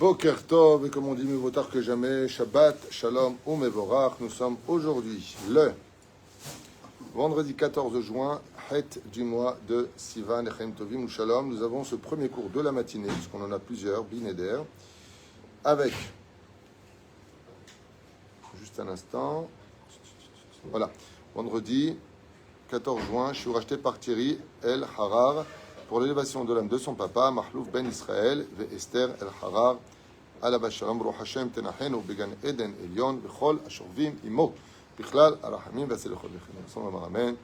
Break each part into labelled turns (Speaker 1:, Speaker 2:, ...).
Speaker 1: Boker Tov, et comme on dit mieux vaut tard que jamais, Shabbat, Shalom ou Mevorach. Nous sommes aujourd'hui le vendredi 14 juin, Het du mois de Sivan, Echaim Tovim ou Shalom. Nous avons ce premier cours de la matinée, puisqu'on en a plusieurs, Bineder, avec, juste un instant, voilà, vendredi 14 juin, je suis racheté par Thierry El Harar pour l'élévation de l'âme de son papa, Mahlouf Ben Israël, ve Esther El Harar, Alaba Shalom, Baruch Hashem, Tenachenu, Began Eden Elion, Bechol, Ashorvim, Imo, Bichlal, Arahamim, Vaselechol, Bechem, Amen.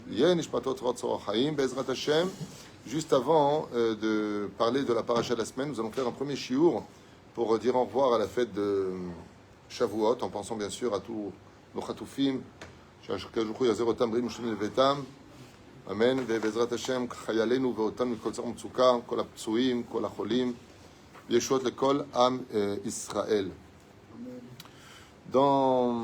Speaker 1: Yen, Ishmatot, Tzor Chaim, Bezrat Hashem. Juste avant de parler de la paracha de la semaine, nous allons faire un premier shiur pour dire au revoir à la fête de Shavuot, en pensant bien sûr à tous nos chatoufim, Amen. ובעזרת השם, חיילינו ואותם מכל צער ומצוקה, כל הפצועים, כל החולים, ישועות לכל עם ישראל. Dans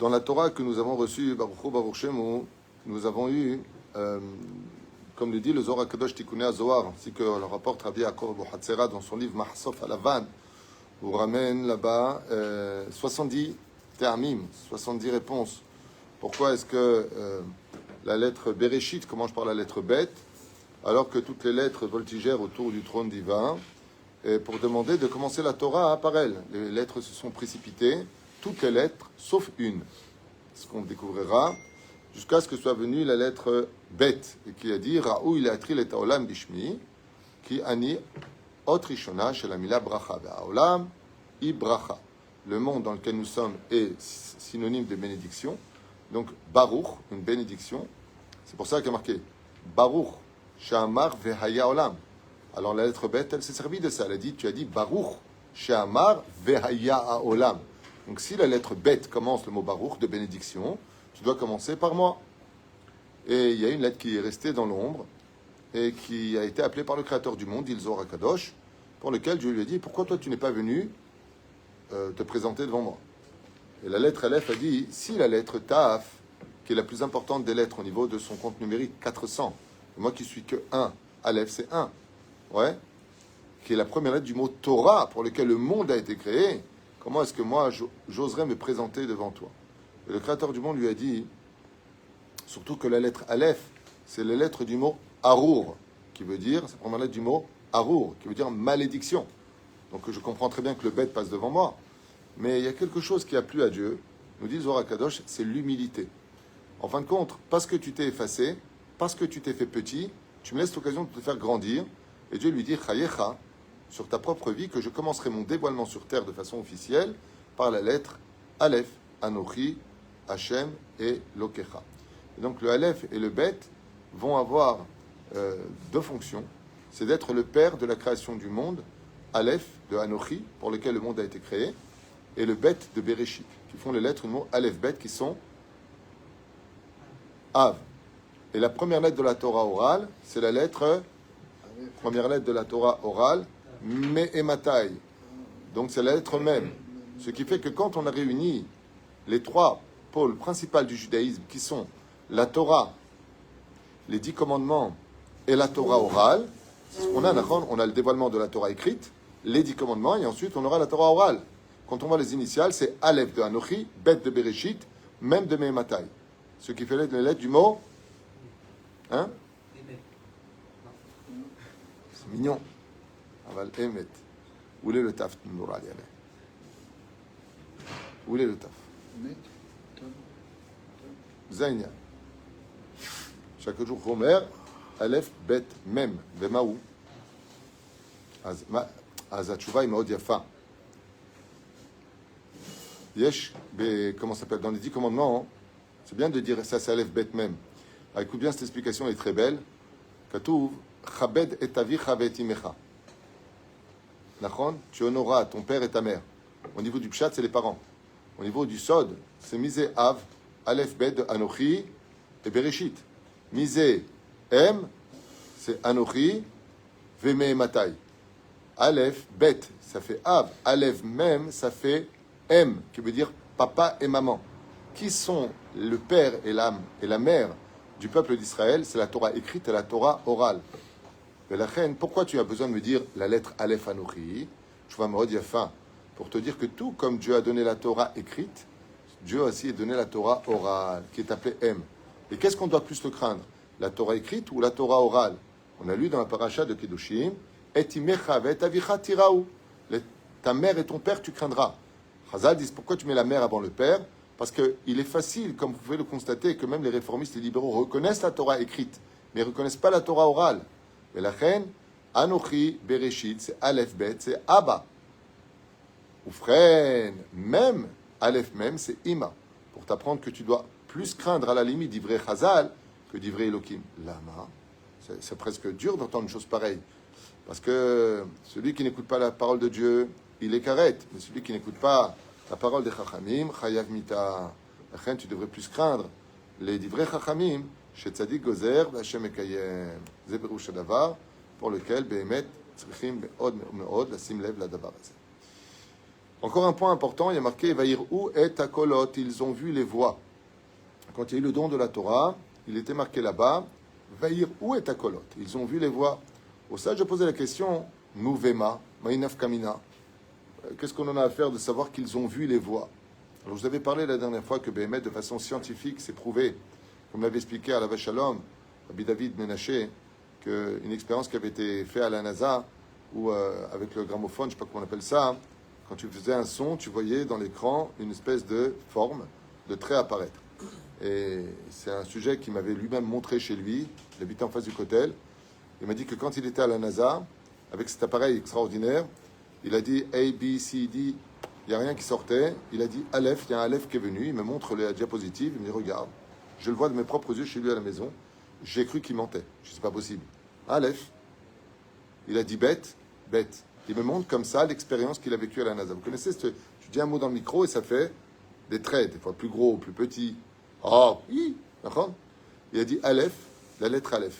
Speaker 1: la Torah que nous avons reçue, Baruch Hu, Baruch Shemu, nous avons eu, comme le dit le Zohar HaKadosh Tikkunei HaZohar, ainsi que le rapporte Rabbi Yaakov Bohatzera dans son livre Mahsof Alavan, où ramène là-bas 70 termim, 70 réponses. Pourquoi est-ce que la lettre Bereshit commence par la lettre Bet, alors que toutes les lettres voltigèrent autour du trône divin, et pour demander de commencer la Torah par elle. Les lettres se sont précipitées, toutes les lettres, sauf une. Ce qu'on découvrira, jusqu'à ce que soit venue la lettre Bet, et qui a dit Ra'ou il atril et haolam bishmi, qui ani ot rishona shel hamila bracha, ve'haolam i bracha. Le monde dans lequel nous sommes est synonyme de bénédiction. Donc, Baruch, une bénédiction. C'est pour ça qu'il y a marqué Baruch, She'amar ve'haya olam. Alors, la lettre bête, elle s'est servie de ça. Elle a dit, tu as dit Baruch, She'amar ve'haya olam. Donc, si la lettre bête commence le mot Baruch, de bénédiction, tu dois commencer par moi. Et il y a une lettre qui est restée dans l'ombre et qui a été appelée par le Créateur du monde, dit le Zohar HaKadosh, pour lequel Dieu lui a dit, pourquoi toi tu n'es pas venu te présenter devant moi? Et la lettre Aleph a dit, si la lettre Taf, qui est la plus importante des lettres au niveau de son compte numérique, 400, et moi qui suis que 1, Aleph c'est 1, ouais, qui est la première lettre du mot Torah, pour lequel le monde a été créé, comment est-ce que moi j'oserais me présenter devant toi? Et le Créateur du monde lui a dit, surtout que la lettre Aleph, c'est la lettre du mot Arour, qui veut dire, c'est la première lettre du mot Arour, qui veut dire malédiction. Donc je comprends très bien que le bête passe devant moi. Mais il y a quelque chose qui a plu à Dieu, nous dit Zohar HaKadosh, c'est l'humilité. En fin de compte, parce que tu t'es effacé, parce que tu t'es fait petit, tu me laisses l'occasion de te faire grandir. Et Dieu lui dit, Chayecha, sur ta propre vie, que je commencerai mon dévoilement sur terre de façon officielle par la lettre Aleph, Anochi, Hashem et Lokecha. Et donc le Aleph et le Bet vont avoir deux fonctions. C'est d'être le père de la création du monde, Aleph de Anochi, pour lequel le monde a été créé, et le Bet de Bereshit, qui font les lettres du mot Aleph Bet, qui sont Av. Et la première lettre de la Torah orale, c'est la lettre, première lettre de la Torah orale, Me'ematai. Donc c'est la lettre même. Ce qui fait que quand on a réuni les trois pôles principaux du judaïsme, qui sont la Torah, les 10 commandements et la Torah orale, c'est ce qu'on a, on a le dévoilement de la Torah écrite, les 10 commandements, et ensuite on aura la Torah orale. Quand on voit les initiales, c'est Aleph de Anochi, Bet de Bereshit, même de Me'ematai. Ce qui fait les lettres du mot. Hein? C'est mignon. Aval Emet. Où est le taf? Où est le taf? Zaynia. Chaque jour, Homer, Aleph, Bet, Mem, Vemaou. Azatchouva, il m'a dit Yafa. Yesh, comment ça s'appelle? Dans les 10 commandements, c'est bien de dire ça, c'est Aleph Bet même. Ah, écoute bien, cette explication est très belle. Katouv, Chabed et avicha ve et imecha. Nachon, tu honoras ton père et ta mère. Au niveau du pshat, c'est les parents. Au niveau du sod, c'est Misé Av, Aleph Bet de Anochi et Bereshit. Misé M, c'est Anochi, ve Me'ematai. Aleph Bet, ça fait Av. Aleph Mem, ça fait M, qui veut dire papa et maman. Qui sont le père et la mère du peuple d'Israël? C'est la Torah écrite et la Torah orale. Mais la reine, pourquoi tu as besoin de me dire la lettre Aleph Anochi? Tchouva Morod Yafa, pour te dire que tout comme Dieu a donné la Torah écrite, Dieu a aussi donné la Torah orale, qui est appelée M. Et qu'est-ce qu'on doit plus le craindre? La Torah écrite ou la Torah orale? On a lu dans la paracha de Kedoshim, Et imecha et avicha tiraou. Ta mère et ton père, tu craindras. Chazal disent, pourquoi tu mets la mère avant le père? Parce qu'il est facile, comme vous pouvez le constater, que même les réformistes et libéraux reconnaissent la Torah écrite, mais ne reconnaissent pas la Torah orale. Et la reine, Anochi, Bereshit, c'est Aleph Bet, c'est Abba. Ou frère, même, Aleph même, c'est Ima. Pour t'apprendre que tu dois plus craindre à la limite d'Ivrei Chazal que d'Ivrei Elohim. Lama, c'est presque dur d'entendre une chose pareille. Parce que celui qui n'écoute pas la parole de Dieu, il est carrette. Mais celui qui n'écoute pas la parole des Chachamim, Chayav Mita. La reine, tu devrais plus craindre les Divrei Chachamim, chez Tzadik Gozer, Hashem Ekayem, Zeberush Davar, pour lequel, Behemet, Tzrichim, Meod, Meod, la Simlev, la Davar. Encore un point important, il y a marqué Vaïrou et Takolot, ils ont vu les voix. Quand il y a eu le don de la Torah, il était marqué là-bas Vaïrou et Takolot, ils ont vu les voix. Au stade, je posais la question Nouvema, Maïnaf Kamina. Qu'est-ce qu'on en a à faire de savoir qu'ils ont vu les voix? Alors, je vous avais parlé la dernière fois que Béhémet, de façon scientifique, s'est prouvé, comme l'avait expliqué à la Vachalom, Rabbi David Menaché, qu'une expérience qui avait été faite à la NASA, où avec le gramophone, je ne sais pas comment on appelle ça, quand tu faisais un son, tu voyais dans l'écran une espèce de forme, de trait apparaître. Et c'est un sujet qu'il m'avait lui-même montré chez lui, il habitait en face du Kotel. Il m'a dit que quand il était à la NASA, avec cet appareil extraordinaire, il a dit A, B, C, D, il n'y a rien qui sortait. Il a dit Aleph, il y a un Aleph qui est venu, il me montre la diapositive, il me dit regarde, je le vois de mes propres yeux chez lui à la maison, j'ai cru qu'il mentait. Je dis c'est pas possible. Aleph, il a dit bête, bête. Il me montre comme ça l'expérience qu'il a vécue à la NASA. Vous connaissez, tu dis un mot dans le micro et ça fait des traits, des fois plus gros, plus petits. Oh, oui, d'accord. Il a dit Aleph, la lettre Aleph.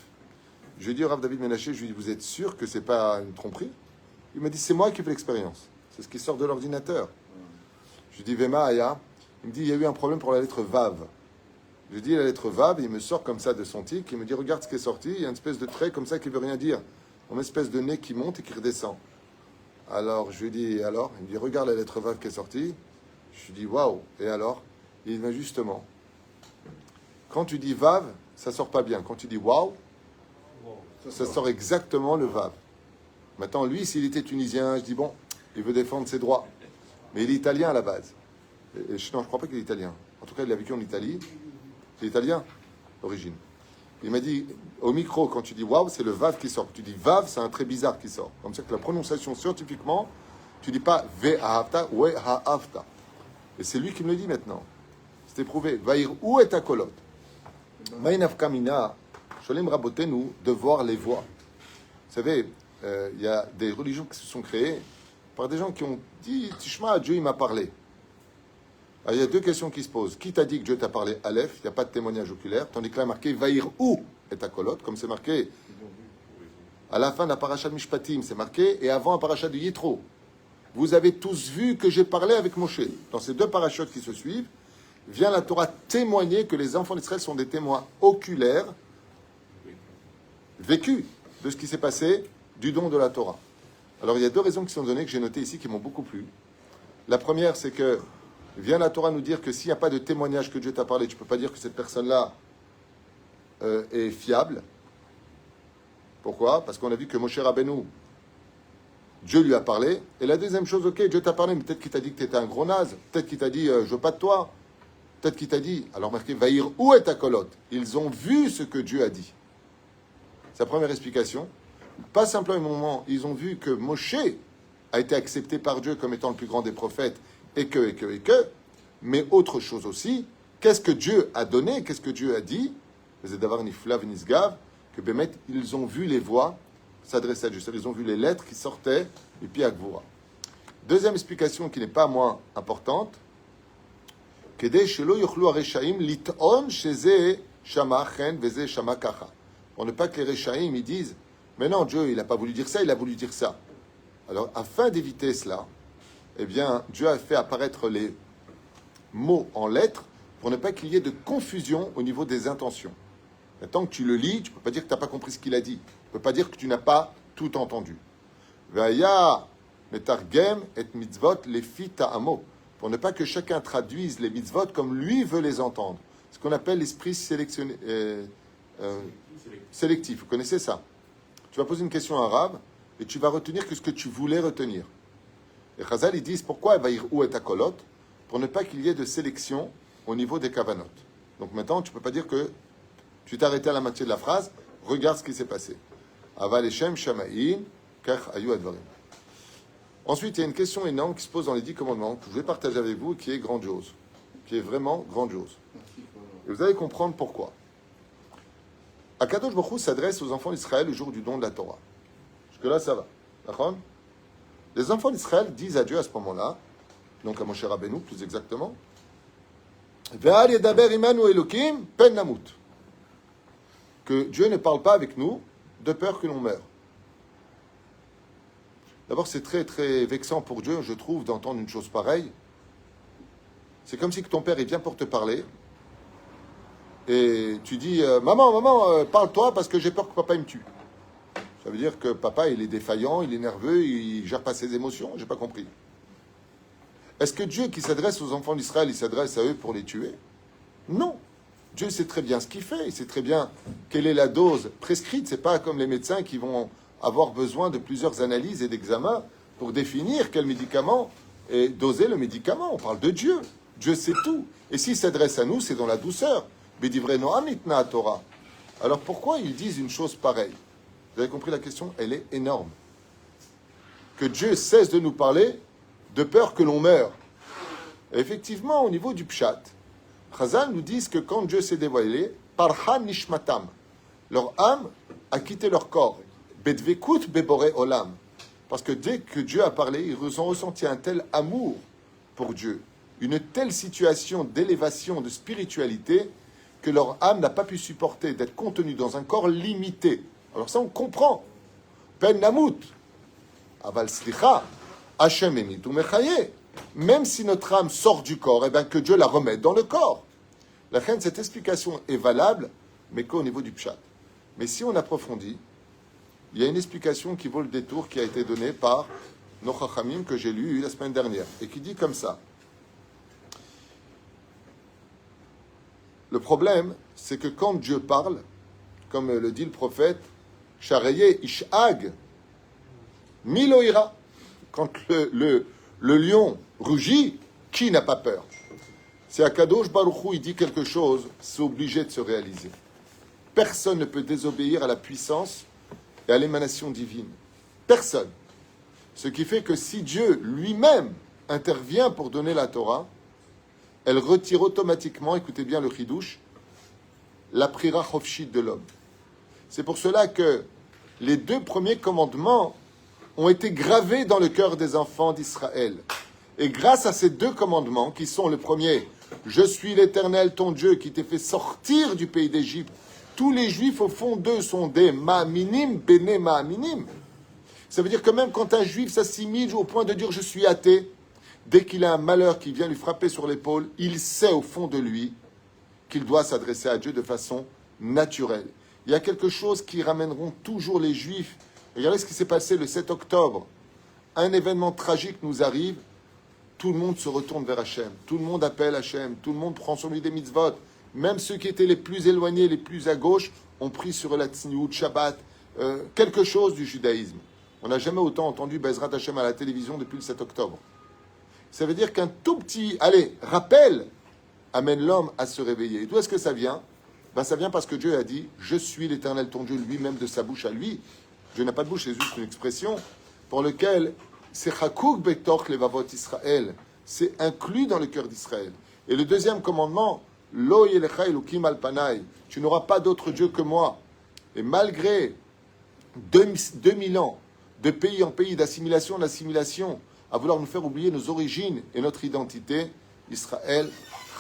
Speaker 1: Je lui ai dit au Rav David Menaché, je lui ai dit, vous êtes sûr que c'est pas une tromperie? Il m'a dit, c'est moi qui fais l'expérience. C'est ce qui sort de l'ordinateur. Je lui ai dit, Vema Aya. Il me dit, il y a eu un problème pour la lettre Vav. Je lui ai dit, la lettre Vav, il me sort comme ça de son tic. Il me dit, regarde ce qui est sorti. Il y a une espèce de trait comme ça qui veut rien dire. Une espèce de nez qui monte et qui redescend. Alors, je lui ai dit, alors? Il me dit, regarde la lettre Vav qui est sortie. Je lui ai dit, waouh. Et alors? Il m'a justement. Quand tu dis Vav, ça sort pas bien. Quand tu dis waouh, ça sort exactement le Vav. Maintenant, lui, s'il était tunisien, je dis, bon, il veut défendre ses droits. Mais il est italien à la base. Non, je ne crois pas qu'il est italien. En tout cas, il a vécu en Italie. C'est italien, d'origine. Il m'a dit, au micro, quand tu dis waouh, c'est le Vav qui sort. Tu dis Vav, c'est un trait bizarre qui sort. Comme ça que la prononciation scientifiquement, tu dis pas Ve-ha-hafta, We-ha-hafta. Et c'est lui qui me le dit maintenant. C'est éprouvé. Vaïr, où est ta colotte? Maïnaf Kamina, Sholim Rabotenu, de voir les voix. Vous savez, il y a des religions qui se sont créées par des gens qui ont dit Tishma, Dieu il m'a parlé. Alors, il y a deux questions qui se posent. Qui t'a dit que Dieu t'a parlé? Aleph, il n'y a pas de témoignage oculaire, tandis que là, marqué Vaïr où est ta colotte, comme c'est marqué à la fin de la paracha de Mishpatim, c'est marqué, et avant la paracha de Yitro. Vous avez tous vu que j'ai parlé avec Moshe. Dans ces deux parachutes qui se suivent, vient la Torah témoigner que les enfants d'Israël sont des témoins oculaires, vécus de ce qui s'est passé du don de la Torah. Alors il y a deux raisons qui sont données, que j'ai notées ici, qui m'ont beaucoup plu. La première, c'est que vient la Torah nous dire que s'il n'y a pas de témoignage que Dieu t'a parlé, tu ne peux pas dire que cette personne-là est fiable. Pourquoi? Parce qu'on a vu que Moshe Rabbeinu, Dieu lui a parlé. Et la deuxième chose, ok, Dieu t'a parlé, mais peut-être qu'il t'a dit que tu étais un gros naze. Peut-être qu'il t'a dit, je veux pas de toi. Peut-être qu'il t'a dit, alors marqué, Vaïr, où est ta colotte? Ils ont vu ce que Dieu a dit. C'est la première explication. Pas simplement, ils ont vu que Moshe a été accepté par Dieu comme étant le plus grand des prophètes, et que, mais autre chose aussi, qu'est-ce que Dieu a donné, qu'est-ce que Dieu a dit, que Bémet, ils ont vu les voix s'adresser à Dieu, ils ont vu les lettres qui sortaient du Pi Agvura. Deuxième explication qui n'est pas moins importante, pour ne pas que les Réchaïm ils disent, mais non, Dieu, il n'a pas voulu dire ça, il a voulu dire ça. Alors, afin d'éviter cela, eh bien, Dieu a fait apparaître les mots en lettres pour ne pas qu'il y ait de confusion au niveau des intentions. Maintenant que tu le lis, tu ne peux pas dire que tu n'as pas compris ce qu'il a dit. Tu ne peux pas dire que tu n'as pas tout entendu. Vaya Metargem et mitzvot lefi ta'amo. Pour ne pas que chacun traduise les mitzvot comme lui veut les entendre. Ce qu'on appelle l'esprit sélectif. Vous connaissez ça? Tu vas poser une question arabe et tu vas retenir que ce que tu voulais retenir. Et Chazal, ils disent pourquoi Vaïrou et Akolot? Pour ne pas qu'il y ait de sélection au niveau des kavanot. Donc maintenant, tu ne peux pas dire que tu t'es arrêté à la moitié de la phrase, regarde ce qui s'est passé. Aval Eshem Shamaïn, Kach Ayu Advarim. Ensuite, il y a une question énorme qui se pose dans les 10 commandements, que je vais partager avec vous, qui est grandiose. Qui est vraiment grandiose. Et vous allez comprendre pourquoi. Akadosh Baruch Hu s'adresse aux enfants d'Israël le jour du don de la Torah. Jusque-là, ça va. D'accord? Les enfants d'Israël disent à Dieu à ce moment-là, donc à Moshe Rabbeinu plus exactement, Ve'al yedaber imanu Elokim pen namut. Que Dieu ne parle pas avec nous de peur que l'on meure. D'abord, c'est très très vexant pour Dieu, je trouve, d'entendre une chose pareille. C'est comme si que ton père il vient pour te parler et tu dis maman, parle-toi parce que j'ai peur que papa il me tue. Ça veut dire que papa il est défaillant, il est nerveux, il gère pas ses émotions. J'ai pas compris. Est-ce que Dieu qui s'adresse aux enfants d'Israël, il s'adresse à eux pour les tuer? Non. Dieu sait très bien ce qu'il fait, il sait très bien quelle est la dose prescrite. C'est pas comme les médecins qui vont avoir besoin de plusieurs analyses et d'examens pour définir quel médicament et doser le médicament. On parle de Dieu. Dieu sait tout. Et s'il s'adresse à nous, c'est dans la douceur. Torah. Alors pourquoi ils disent une chose pareille? Vous avez compris la question? Elle est énorme. Que Dieu cesse de nous parler de peur que l'on meure. Et effectivement, au niveau du pshat, Chazal nous dit que quand Dieu s'est dévoilé, parha nishmatam, leur âme a quitté leur corps. Bedvekut bebore olam. Parce que dès que Dieu a parlé, ils ont ressenti un tel amour pour Dieu, une telle situation d'élévation, de spiritualité, que leur âme n'a pas pu supporter d'être contenue dans un corps limité. Alors ça, on comprend. Pen namut. Aval slicha. Hashem emitu mechaye. Même si notre âme sort du corps, eh bien que Dieu la remette dans le corps. La reine, cette explication est valable, mais qu'au niveau du pshat. Mais si on approfondit, il y a une explication qui vaut le détour qui a été donnée par nos chachamim que j'ai lu la semaine dernière et qui dit comme ça. Le problème, c'est que quand Dieu parle, comme le dit le prophète, Chareye Ishag, Miloïra, quand le lion rugit, qui n'a pas peur? Si Akadosh Baruch Hu, il dit quelque chose, c'est obligé de se réaliser. Personne ne peut désobéir à la puissance et à l'émanation divine. Personne. Ce qui fait que si Dieu lui-même intervient pour donner la Torah, elle retire automatiquement, écoutez bien le chidouche, la prira chofshit de l'homme. C'est pour cela que les 2 premiers commandements ont été gravés dans le cœur des enfants d'Israël. Et grâce à ces 2 commandements, qui sont le premier, je suis l'Éternel ton Dieu qui t'ai fait sortir du pays d'Égypte. Tous les Juifs au fond d'eux sont des ma'aminim, béné ma'aminim. Ça veut dire que même quand un Juif s'assimile au point de dire je suis athée, dès qu'il a un malheur qui vient lui frapper sur l'épaule, il sait au fond de lui qu'il doit s'adresser à Dieu de façon naturelle. Il y a quelque chose qui ramèneront toujours les Juifs. Regardez ce qui s'est passé le 7 octobre. Un événement tragique nous arrive. Tout le monde se retourne vers Hachem. Tout le monde appelle Hachem. Tout le monde prend sur lui des mitzvot. Même ceux qui étaient les plus éloignés, les plus à gauche, ont pris sur la tsniout, Shabbat, quelque chose du judaïsme. On n'a jamais autant entendu Bezrat Hachem à la télévision depuis le 7 octobre. Ça veut dire qu'un tout petit, rappel amène l'homme à se réveiller. Et d'où est-ce que ça vient? Ça vient parce que Dieu a dit « Je suis l'Éternel ton Dieu » lui-même de sa bouche à lui. Dieu n'a pas de bouche, c'est juste une expression pour laquelle c'est « Chakouk betorch levavot Israël ». C'est inclus dans le cœur d'Israël. Et le deuxième commandement « Lo yelecha elukim al panai » tu n'auras pas d'autre Dieu que moi. Et malgré 2000 ans de pays en pays, d'assimilation en assimilation, à vouloir nous faire oublier nos origines et notre identité, Israël,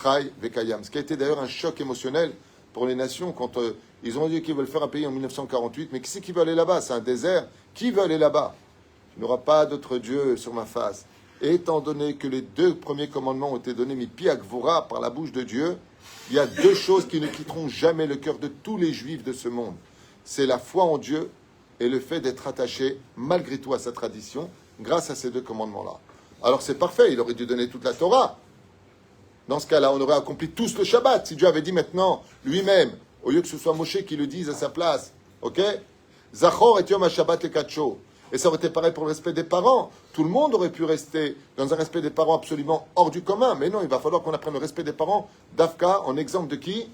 Speaker 1: Chai, Vekayam. Ce qui a été d'ailleurs un choc émotionnel pour les nations quand ils ont dit qu'ils veulent faire un pays en 1948. Mais qui c'est qui veut aller là-bas? C'est un désert. Qui veut aller là-bas? Il n'y aura pas d'autre Dieu sur ma face. Et étant donné que les 2 premiers commandements ont été donnés, mi pi akvora, par la bouche de Dieu, il y a 2 choses qui ne quitteront jamais le cœur de tous les Juifs de ce monde. C'est la foi en Dieu et le fait d'être attaché malgré tout à sa tradition. grâce à ces deux commandements-là. Alors c'est parfait, il aurait dû donner toute la Torah. Dans ce cas-là, on aurait accompli tous le Shabbat. Si Dieu avait dit maintenant, lui-même, au lieu que ce soit Moshe qui le dise à sa place, ok? Zachor et Yom HaShabbat le Kacho. Et ça aurait été pareil pour le respect des parents. Tout le monde aurait pu rester dans un respect des parents absolument hors du commun. Mais non, il va falloir qu'on apprenne le respect des parents. D'Afka, en exemple de qui?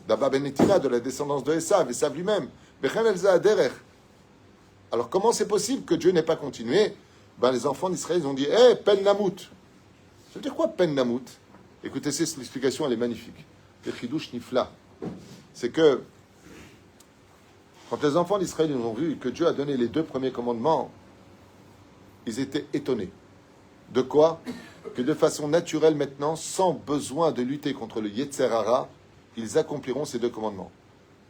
Speaker 1: D'Abba Ben Netina, de la descendance de Esav, Esav lui-même. Bechen el Zaaderech. Alors comment c'est possible que Dieu n'ait pas continué? Ben, les enfants d'Israël ils ont dit, hé, Pen Namout. Ça veut dire quoi, Pen Namout? Écoutez, l'explication, elle est magnifique. Le Chidouche Nifla. C'est que, quand les enfants d'Israël ils ont vu que Dieu a donné les deux premiers commandements, ils étaient étonnés. De quoi? Que de façon naturelle maintenant, sans besoin de lutter contre le Yetzer Hara, ils accompliront ces deux commandements.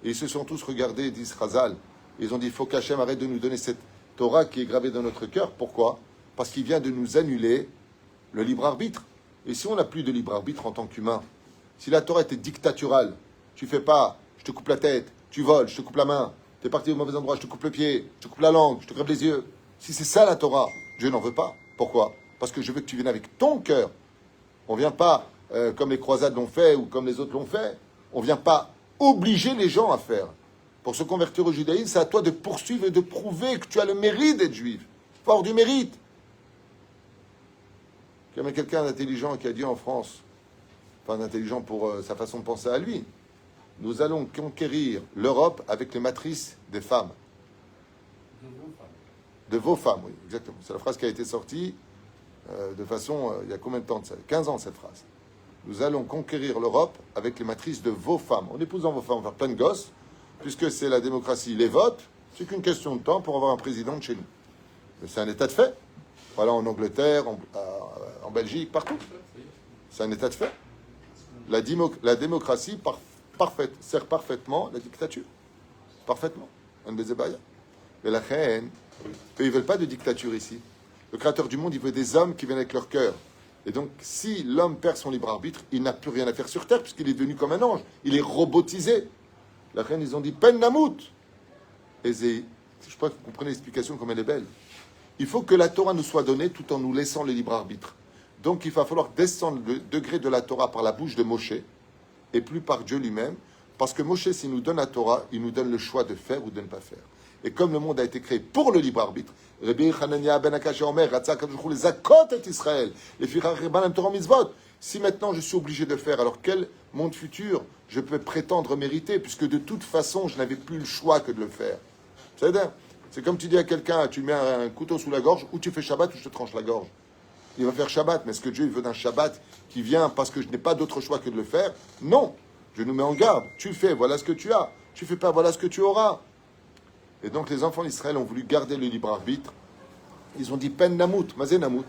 Speaker 1: Et ils se sont tous regardés, disent Chazal. Ils ont dit, il faut qu'Hachem arrête de nous donner cette Torah qui est gravée dans notre cœur. Pourquoi? Parce qu'il vient de nous annuler le libre arbitre. Et si on n'a plus de libre arbitre en tant qu'humain, si la Torah était dictaturale, tu fais pas, je te coupe la tête, tu voles, je te coupe la main, tu es parti au mauvais endroit, je te coupe le pied, je te coupe la langue, je te crève les yeux. Si c'est ça la Torah, Dieu n'en veut pas. Pourquoi? Parce que je veux que tu viennes avec ton cœur. On ne vient pas comme les croisades l'ont fait ou comme les autres l'ont fait. On ne vient pas obliger les gens à faire. Pour se convertir au judaïsme, c'est à toi de poursuivre et de prouver que tu as le mérite d'être juif. Fort du mérite. Il y a quelqu'un d'intelligent qui a dit en France, enfin d'intelligent pour sa façon de penser à lui, nous allons conquérir l'Europe avec les matrices des femmes. De vos femmes, oui, exactement. C'est la phrase qui a été sortie de façon, il y a combien de temps de ça? 15 ans cette phrase. Nous allons conquérir l'Europe avec les matrices de vos femmes. En épousant vos femmes, on va faire plein de gosses, puisque c'est la démocratie, les votes, c'est qu'une question de temps pour avoir un président de chez nous. Mais c'est un état de fait. Voilà, en Angleterre, en Belgique, partout. C'est un état de fait. La démocratie sert parfaitement la dictature. Parfaitement. Un des ébaya. Mais la reine, eux, ils ne veulent pas de dictature ici. Le créateur du monde, il veut des hommes qui viennent avec leur cœur. Et donc, si l'homme perd son libre arbitre, il n'a plus rien à faire sur terre, puisqu'il est devenu comme un ange. Il est robotisé. La reine, ils ont dit, Pen Namout. Et je crois que vous comprenez l'explication comme elle est belle. Il faut que la Torah nous soit donnée tout en nous laissant le libre arbitre. Donc, il va falloir descendre le degré de la Torah par la bouche de Moshe, et plus par Dieu lui-même, parce que Moshe, s'il nous donne la Torah, il nous donne le choix de faire ou de ne pas faire. Et comme le monde a été créé pour le libre arbitre, si maintenant je suis obligé de le faire, alors quel monde futur je peux prétendre mériter, puisque de toute façon, je n'avais plus le choix que de le faire. C'est comme tu dis à quelqu'un, tu mets un couteau sous la gorge, ou tu fais Shabbat, ou je te tranche la gorge. Il va faire Shabbat, mais est-ce que Dieu il veut d'un Shabbat qui vient parce que je n'ai pas d'autre choix que de le faire? Non, je nous mets en garde. Tu fais, voilà ce que tu as. Tu fais pas, voilà ce que tu auras. Et donc les enfants d'Israël ont voulu garder le libre arbitre. Ils ont dit Pen Namout, Mazé Namout.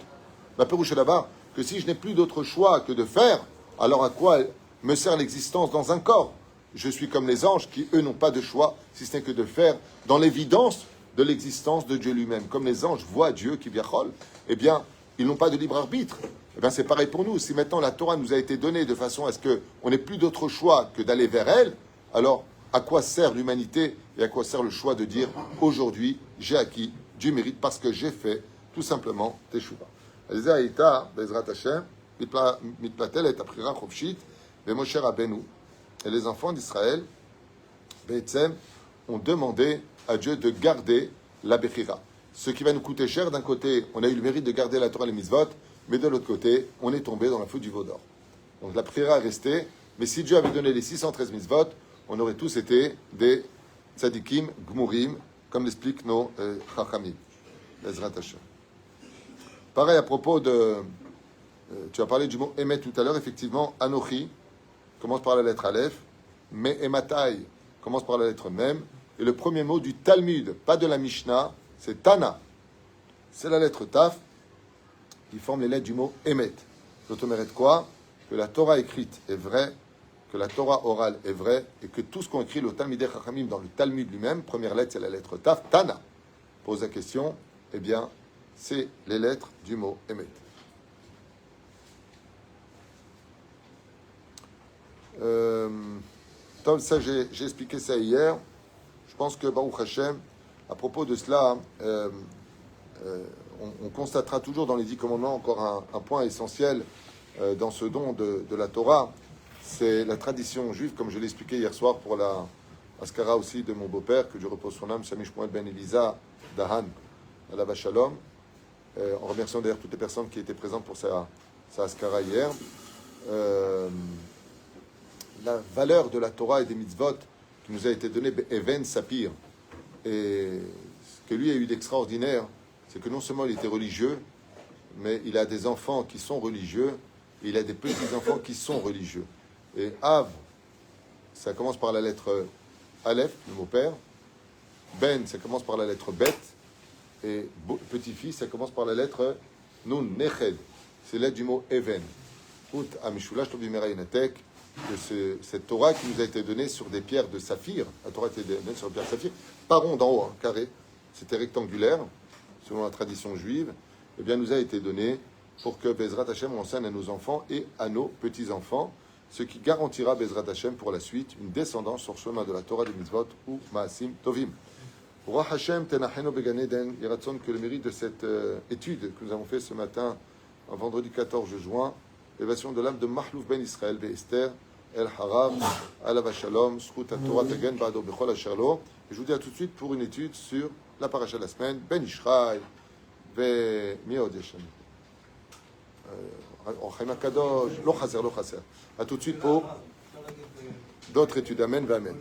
Speaker 1: Ma perouche là-bas, que si je n'ai plus d'autre choix que de faire, alors à quoi me sert l'existence dans un corps? Je suis comme les anges qui, eux, n'ont pas de choix, si ce n'est que de faire dans l'évidence de l'existence de Dieu lui-même. Comme les anges voient Dieu qui viachol, eh bien, ils n'ont pas de libre arbitre. Eh bien, c'est pareil pour nous. Si maintenant la Torah nous a été donnée de façon à ce qu'on n'ait plus d'autre choix que d'aller vers elle, alors à quoi sert l'humanité et à quoi sert le choix de dire aujourd'hui j'ai acquis du mérite parce que j'ai fait tout simplement teshuva. Bezrat Hashem, mitplatel et aprira chofshit, Moshe Rabbeinu. Et les enfants d'Israël, Be'etzem, ont demandé à Dieu de garder la Bechira. Ce qui va nous coûter cher, d'un côté, on a eu le mérite de garder la Torah et les mitzvot, mais de l'autre côté, on est tombé dans la faute du veau d'or. Donc la Bechira est restée, mais si Dieu avait donné les 613 mitzvot, on aurait tous été des tzadikim, gmurim, comme l'expliquent nos chachamim. Bezrat Hashem. Pareil à propos de... tu as parlé du mot Emet tout à l'heure, effectivement, Anochi commence par la lettre Aleph, mais Ematai commence par la lettre Mem, et le premier mot du Talmud, pas de la Mishnah, c'est Tana. C'est la lettre Taf qui forme les lettres du mot Emet. L'automérite quoi? Que la Torah écrite est vraie, que la Torah orale est vraie, et que tout ce qu'on écrit le Talmidei Chachamim dans le Talmud lui-même, première lettre c'est la lettre Taf, Tana. Pose la question, eh bien, c'est les lettres du mot Emet. Ça, j'ai expliqué ça hier. Je pense que Baruch Hashem, à propos de cela, on constatera toujours dans les 10 commandements encore un point essentiel dans ce don de la Torah. C'est la tradition juive, comme je l'ai expliqué hier soir pour la Askara aussi de mon beau-père, que je repose son âme, Sami Shmuel Ben Elisa Dahan, à la Shalom, en remerciant d'ailleurs toutes les personnes qui étaient présentes pour sa Askara hier. La valeur de la Torah et des mitzvot qui nous a été donnée, Even Sapir, et ce que lui a eu d'extraordinaire, c'est que non seulement il était religieux, mais il a des enfants qui sont religieux, et il a des petits-enfants qui sont religieux. Et Av, ça commence par la lettre Aleph, le mot père. Ben, ça commence par la lettre Bet. Et petit-fils, ça commence par la lettre Nun, Neched. C'est l'aide du mot Even. Ut Amishulash Tobimera Inatek, que cette Torah qui nous a été donnée sur des pierres de saphir, la Torah a été donnée sur des pierres de saphir, pas rond d'en haut, carré, c'était rectangulaire, selon la tradition juive, eh bien, nous a été donnée pour que Bezrat Hashem enseigne à nos enfants et à nos petits-enfants, ce qui garantira Bezrat Hashem pour la suite une descendance sur le chemin de la Torah des mitzvot ou Maasim Tovim. Roi Hashem Tenacheno Began Eden, il ratson que le mérite de cette étude que nous avons fait ce matin, un vendredi 14 juin, l'élévation de l'âme de Mahlouf Ben Israël Esther El Harav Alav Shalom Zchut HaTorah Tegen Ba'ado Bechol Asher Lo. Et je vous dis à tout de suite pour une étude sur la paracha de la semaine, Ben Ishraï, ומי עוד יש לנו? אורחיים הקדוש, לא חסר. À tout de suite pour d'autres études. Amen, amen.